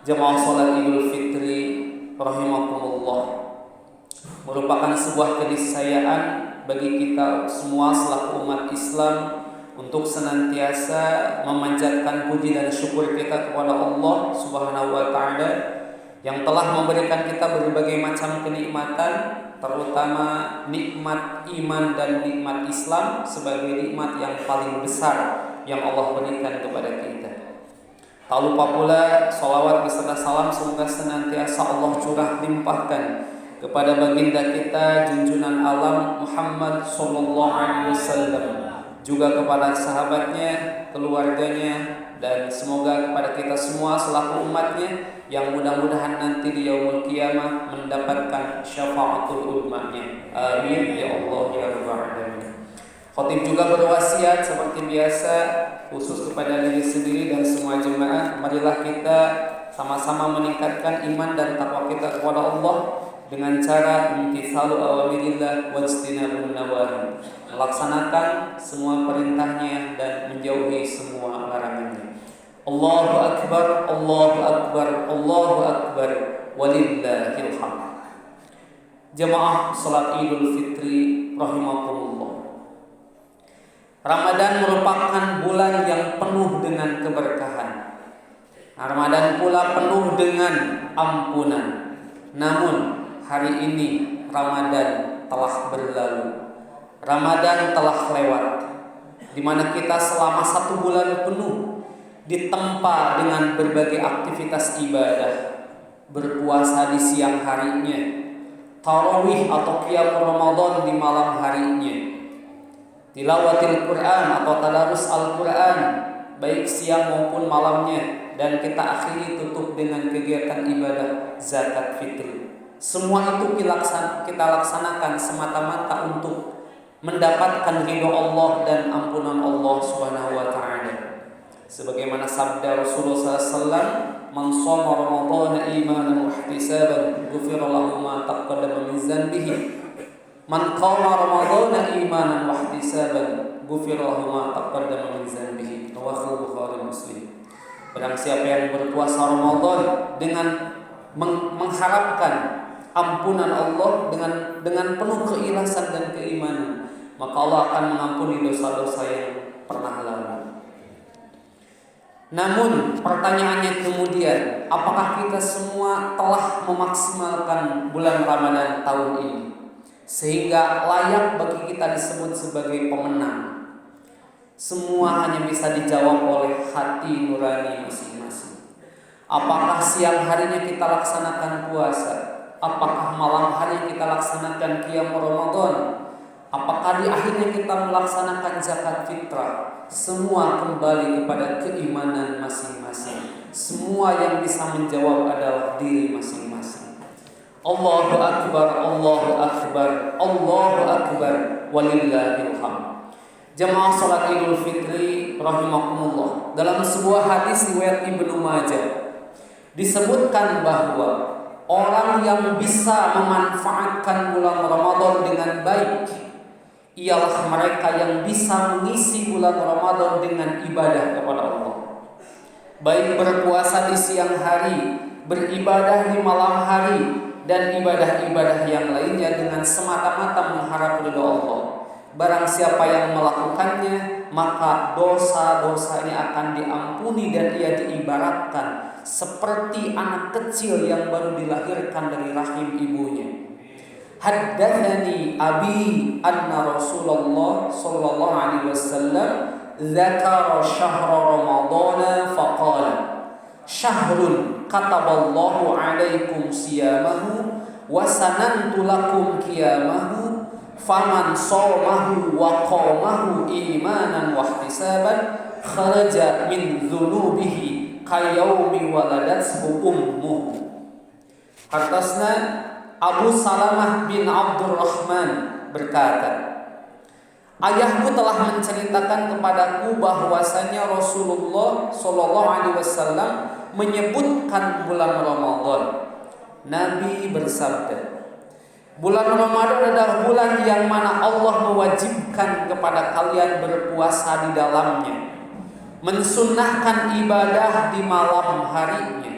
Jemaah salat Idul Fitri rahimakumullah, merupakan sebuah keniscayaan bagi kita semua selaku umat Islam untuk senantiasa memanjatkan puji dan syukur kita kepada Allah Subhanahu wa taala yang telah memberikan kita berbagai macam kenikmatan, terutama nikmat iman dan nikmat Islam sebagai nikmat yang paling besar yang Allah berikan kepada kita. Tak lupa pula salawat beserta salam semoga senantiasa Allah curah limpahkan kepada baginda kita junjungan alam Muhammad sallallahu alaihi wasallam, juga kepada sahabatnya, keluarganya, dan semoga kepada kita semua selaku umatnya yang mudah-mudahan nanti di yaumul qiyamah mendapatkan syafaatul uzmanya. Amin ya Allah ya rabbal alamin. Khatib juga berwasiat seperti biasa khusus kepada diri sendiri dan semua jemaah, marilah kita sama-sama meningkatkan iman dan takwa kita kepada Allah dengan cara imtithalu awamirillah wajtinabun nawahi, melaksanakan semua perintahnya dan menjauhi semua larangannya. Allahu akbar, Allahu akbar, Allahu akbar, walillahil hamd. Jemaah salat Idul Fitri rahimakumullah. Ramadan merupakan bulan yang penuh dengan keberkahan. Ramadan pula penuh dengan ampunan. Namun hari ini Ramadan telah berlalu. Ramadan telah lewat, di mana kita selama 1 bulan penuh ditempa dengan berbagai aktivitas ibadah. Berpuasa di siang harinya, tarawih atau qiyam Ramadan di malam harinya, tilawatil Quran atau tadarus Al-Quran baik siang maupun malamnya, dan kita akhiri tutup dengan kegiatan ibadah zakat fitri. Semua itu kita laksanakan semata-mata untuk mendapatkan ridho Allah dan ampunan Allah Subhanahu wa taala. Sebagaimana sabda Rasulullah SAW, "Man shoma Ramadhana imanan wa ihtisaban, ghufira lahu ma taqaddama min dzanbihi. Man qama Ramadhana imanan wa ihtisaban, ghufira lahu ma taqaddama min dzanbihi." Rawahu Bukhari Muslim. Barang siapa yang berpuasa Ramadan dengan mengharapkan ampunan Allah dengan penuh keikhlasan dan keimanan, maka Allah akan mengampuni dosa-dosa yang pernah lalu. Namun pertanyaannya kemudian, apakah kita semua telah memaksimalkan bulan Ramadan tahun ini sehingga layak bagi kita disebut sebagai pemenang? Semua hanya bisa dijawab oleh hati nurani masing-masing. Apakah siang harinya kita laksanakan puasa? Apakah malam hari kita laksanakan qiyam Ramadan? Apakah di akhirnya kita melaksanakan zakat fitrah? Semua kembali kepada keimanan masing-masing. Semua yang bisa menjawab adalah diri masing-masing. Allahu Akbar, Allahu Akbar, Allahu Akbar, walillahil hamd. Jamaah salat Idul Fitri rahimakumullah. Dalam sebuah hadis riwayat Ibnu Majah disebutkan bahwa orang yang bisa memanfaatkan bulan Ramadan dengan baik ialah mereka yang bisa mengisi bulan Ramadan dengan ibadah kepada Allah. Baik berpuasa di siang hari, beribadah di malam hari, dan ibadah-ibadah yang lainnya dengan semata-mata mengharap ridha Allah. Barang siapa yang melakukannya, maka dosa-dosanya akan diampuni dan ia diibaratkan seperti anak kecil yang baru dilahirkan dari rahim ibunya. Haddatsani abi anna Rasulullah sallallahu alaihi wasallam dzakara syahra Ramadhana faqala syahrun kataballahu alaikum siyamahu wa sanantu lakum qiyamahu faman shawmahu wa qamahu imanan wa ihtisaban kharaja min dzunubihi kayaumi waladathu ummuhu. Haddatsna Abu Salamah bin Abdurrahman berkata, ayahku telah menceritakan kepadaku bahwasanya Rasulullah Shallallahu Alaihi Wasallam menyebutkan bulan Ramadan. Nabi bersabda, bulan Ramadan adalah bulan yang mana Allah mewajibkan kepada kalian berpuasa di dalamnya, mensunnahkan ibadah di malam harinya.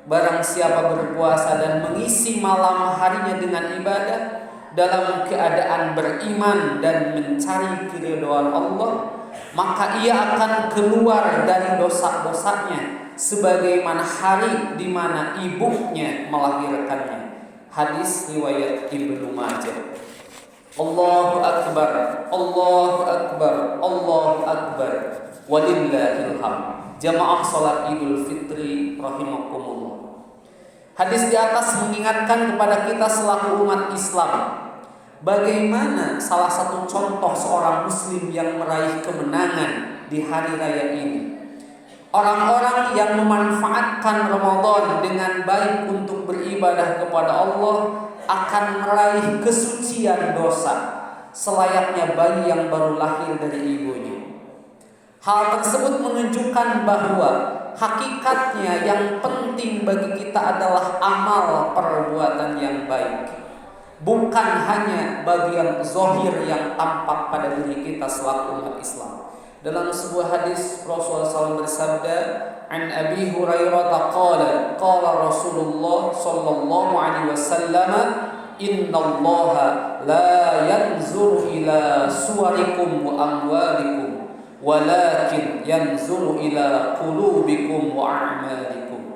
Barang siapa berpuasa dan mengisi malam harinya dengan ibadah dalam keadaan beriman dan mencari keridhaan Allah, maka ia akan keluar dari dosa-dosanya sebagaimana hari di mana ibunya melahirkannya. Hadis riwayat Ibnu Majah. Allahu Akbar, Allahu Akbar, Allahu Akbar, walillahil hamd. Jamaah salat Idul Fitri rahimakumullah. Hadis di atas mengingatkan kepada kita selaku umat Islam bagaimana salah satu contoh seorang muslim yang meraih kemenangan di hari raya ini. Orang-orang yang memanfaatkan Ramadan dengan baik untuk beribadah kepada Allah akan meraih kesucian dosa selayaknya bayi yang baru lahir dari ibunya. Hal tersebut menunjukkan bahwa hakikatnya yang penting bagi kita adalah amal perbuatan yang baik, bukan hanya bagian zahir yang tampak pada diri kita selaku umat Islam. Dalam sebuah hadis Rasulullah SAW bersabda, "An Abi Hurairah qala qala Rasulullah sallallahu alaihi wasallam, innallaha la yanzuru ila suwarikum wa amwalikum, walakin yanzuru ila qulubikum wa a'malikum."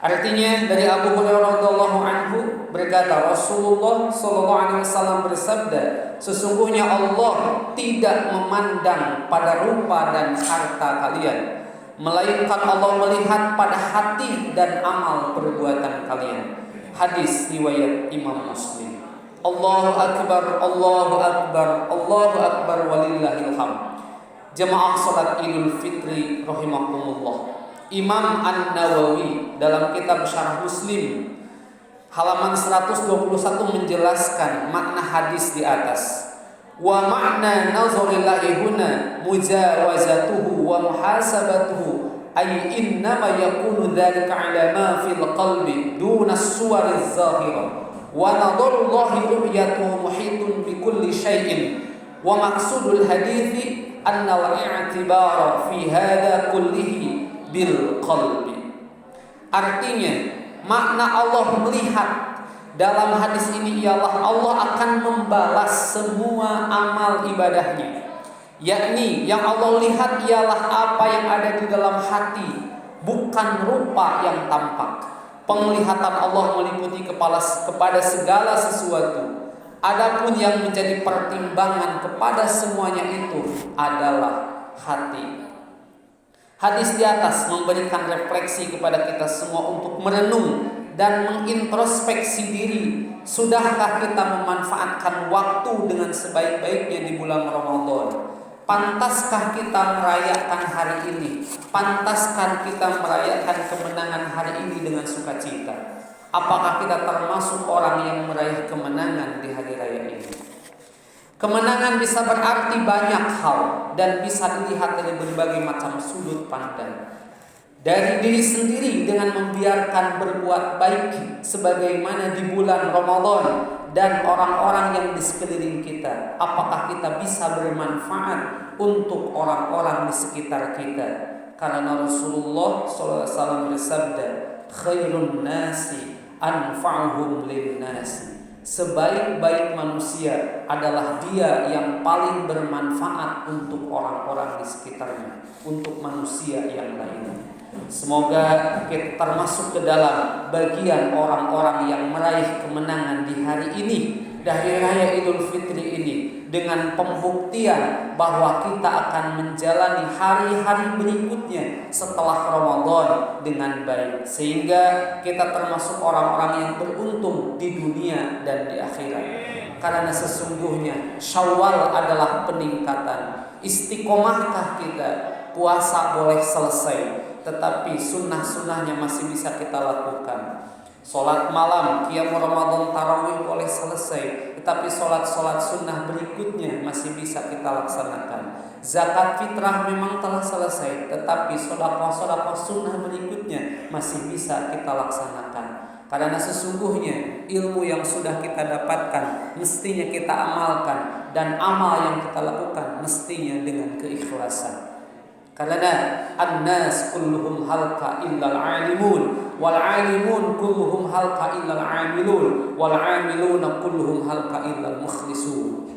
Artinya dari Abu Hurairah radhiyallahu anhu berkata, Rasulullah sallallahu alaihi wasallam bersabda, sesungguhnya Allah tidak memandang pada rupa dan harta kalian, melainkan Allah melihat pada hati dan amal perbuatan kalian. Hadis riwayat Imam Muslim. Allahu akbar, Allahu akbar, Allahu akbar walillahil hamd. Jemaah salat Idul Fitri rahimakumullah. Imam An-Nawawi dalam kitab Syarah Muslim halaman 121 menjelaskan makna hadis di atas. Wa ma'na nazarillahi huna mujawazatuhu wa muhasabatuhu ay innama yakunu dzalika ala ma fil qalbi duna as-suwar az-zahirah wa nadarullahi ru'yatuhu muhitun bi kulli syai'in wa maqsudul hadithi anna al-i'tibara fi hadha kullihi bil qalbi. Artinya makna Allah melihat dalam hadis ini ialah Allah akan membalas semua amal ibadahnya. Yakni yang Allah lihat ialah apa yang ada di dalam hati, bukan rupa yang tampak. Penglihatan Allah meliputi kepada segala sesuatu. Adapun yang menjadi pertimbangan kepada semuanya itu adalah hati. Hadis di atas memberikan refleksi kepada kita semua untuk merenung dan mengintrospeksi diri. Sudahkah kita memanfaatkan waktu dengan sebaik-baiknya di bulan Ramadan? Pantaskah kita merayakan hari ini? Pantaskah kita merayakan kemenangan hari ini dengan sukacita? Apakah kita termasuk orang yang meraih kemenangan di hari raya ini? Kemenangan bisa berarti banyak hal dan bisa dilihat dari berbagai macam sudut pandang. Dari diri sendiri dengan membiarkan berbuat baik sebagaimana di bulan Ramadan dan orang-orang yang di sekeliling kita. Apakah kita bisa bermanfaat untuk orang-orang di sekitar kita? Karena Rasulullah SAW bersabda, khairun nasi anfa'uhum lin nasi. Sebaik-baik manusia adalah dia yang paling bermanfaat untuk orang-orang di sekitarnya, untuk manusia yang lainnya. Semoga kita termasuk ke dalam bagian orang-orang yang meraih kemenangan di hari ini, dari Raya Idul Fitri ini, dengan pembuktian bahwa kita akan menjalani hari-hari berikutnya setelah Ramadan dengan baik, sehingga kita termasuk orang-orang yang beruntung di dunia dan di akhirat. Karena sesungguhnya Syawal adalah peningkatan. Istiqomahkah kita? Puasa boleh selesai, tetapi sunnah-sunnahnya masih bisa kita lakukan. Sholat malam, qiyam Ramadan tarawih boleh selesai, tetapi sholat-sholat sunnah berikutnya masih bisa kita laksanakan. Zakat fitrah memang telah selesai, tetapi sedekah-sedekah sunnah berikutnya masih bisa kita laksanakan. Karena sesungguhnya ilmu yang sudah kita dapatkan mestinya kita amalkan, dan amal yang kita lakukan mestinya dengan keikhlasan. Karena an-nas kulluhum halqa illal alimun wal alimun kulluhum halqa illal amilun wal amiluna kulluhum halqa illal mukhlisun.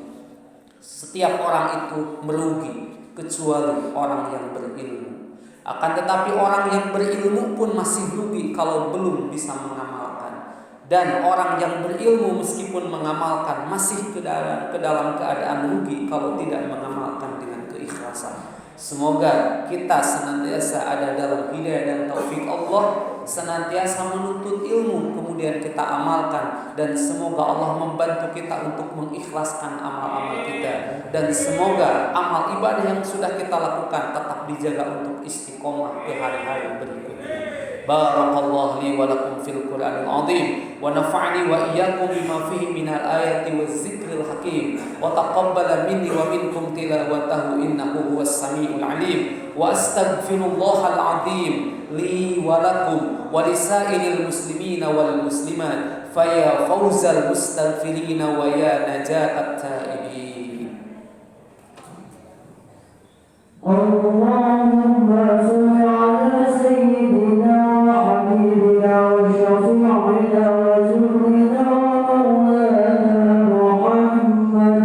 Setiap orang itu merugi kecuali orang yang berilmu. Akan tetapi orang yang berilmu pun masih rugi kalau belum bisa mengamalkan. Dan orang yang berilmu meskipun mengamalkan masih ke dalam keadaan rugi kalau tidak mengamalkan dengan keikhlasan. Semoga kita senantiasa ada dalam hidayah dan taufik Allah, senantiasa menuntut ilmu kemudian kita amalkan, dan semoga Allah membantu kita untuk mengikhlaskan amal-amal kita, dan semoga amal ibadah yang sudah kita lakukan tetap dijaga untuk istiqomah ke hari-hari berikutnya. Barakallahu li wa lakum fil Qur'anil azim wa nafa'ni wa iyyakum bima fihi minal ayati waz zikril hakim wa taqabbala minni wa minkum tilawatahu innahu huwas samiul alim wa astaghfirullahal azim li wa lakum wa lisairil muslimina wal muslimat fa ya fawzal mustaghfirina wa ya najatat taibin. Allahumma shalli ala sayyidina حبيبنا وشفيعنا وزهرنا ومولانا محمد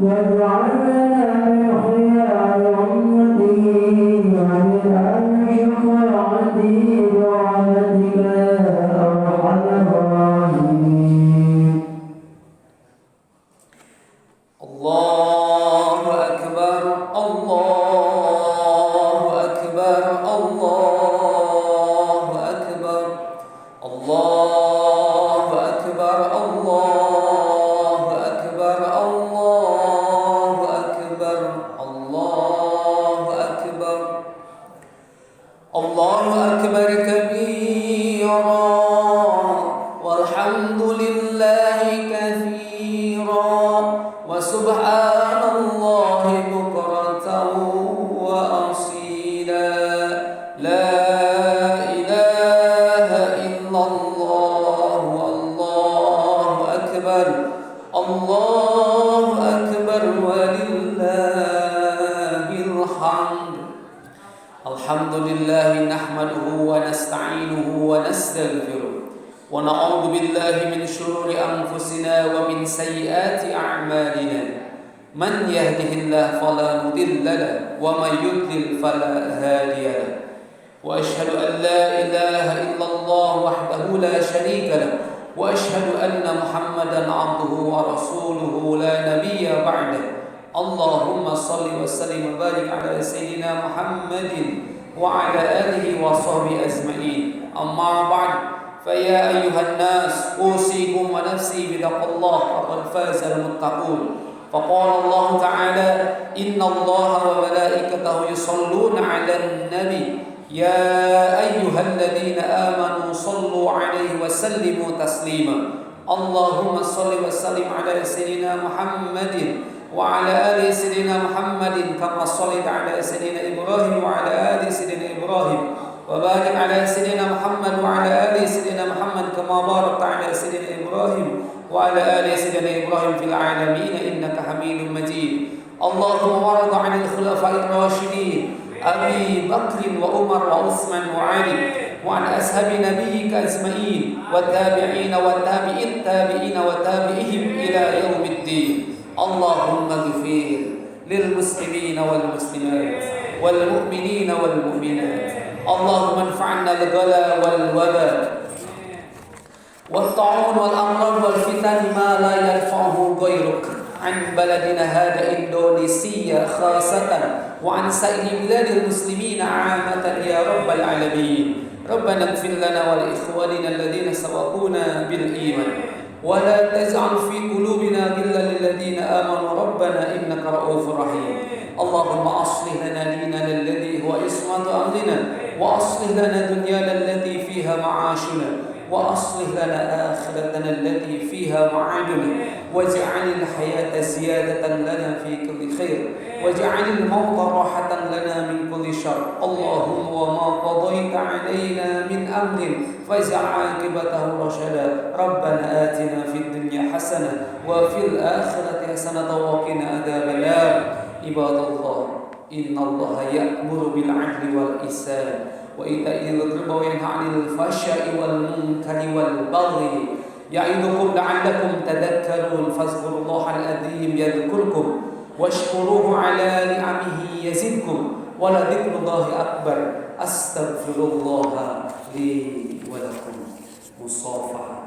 واجعلنا من خيار أمته ومن أهل شفاعته برحمتك يا أرحم الراحمين. الله أكبر الله أكبر walhamdulillahi katsiran wa subhanallahi bukratan wa asila. La ilaha illallah wallahu akbar. Allahu akbar walillahil hamd. Alhamdulillah nahmaduhu wa nasta'inuhu wa nastaghfiruh wa na'udzu billahi min shururi anfusina wa min sayyiati a'malina. Man yahdihillahu fala mudilla lahu wa man yudlil fala hadiya lahu. Wa asyhadu an la ilaha illallah wahdahu la syarika lahu wa asyhadu anna Muhammadan 'abduhu wa rasuluhu la nabiyya ba'dahu. Allahumma salli wa sallim wa barik ala sayyidina Muhammadin wa ala alihi wa sahbihi ajma'in. Amma ba'd. فيا أيها الناس أوصيكم ونفسي بتقوى الله فقد فاز المتقون. فقال الله تعالى إن الله وملائكته يصلون على النبي يا أيها الذين آمنوا صلوا عليه وسلموا تسليما. اللهم صل وسلم على سيدنا محمد وعلى آل سيدنا محمد كما صليت على سيدنا إبراهيم وعلى آل سيدنا إبراهيم وبارك على سيدنا محمد وعلى آل سيدنا محمد كما باركت على سيدنا إبراهيم وعلى آل سيدنا إبراهيم في العالمين إنك حميد مجيد. اللهم وارض عن الخلفاء الراشدين أبي بكر وعمر وعثمان وعلي وعن أصحاب نبيك أجمعين والتابعين والتابعين التابعين وتابعهم إلى يوم الدين. اللهم اغفر للمسلمين والمسلمات والمؤمنين والمؤمنات. اللهم انفعنا الغلا والوباء والطاعون والأمراض والفتن ما لا يرفعه غيرك عن بلدنا هذا إندونيسيا خاصة وعن سائر بلاد المسلمين عامة يا رب العالمين. ربنا اغفر لنا ولإخواننا الذين سبقونا بالإيمان ولا تجعل في قلوبنا غلا للذين آمنوا ربنا إنك رؤوف رحيم. اللهم أصلح لنا ديننا الذي هو عصمة أمرنا وأصلح لنا دنيانا التي فيها معاشنا وأصلح لنا آخرتنا التي فيها معادنا واجعل الحياة زيادة لنا في كل خير واجعل الموت راحة لنا من كل شر. اللهم وما قضيت علينا من أمر فاجعل عاقبته رشدا. ربنا آتنا في الدنيا حسنة وفي الآخرة حسنة وقنا عذاب النار. عباد الله إن الله يأمر بالعدل والإحسان وإيتاء ذي القربى وينهى عن الفحشاء والمنكر والبغي يعظكم لعلكم تذكرون. فاذكروا الله العظيم يذكركم واشكروه على نعمه يزدكم ولذكر الله أكبر. أستغفر الله لي ولكم. مصافحة.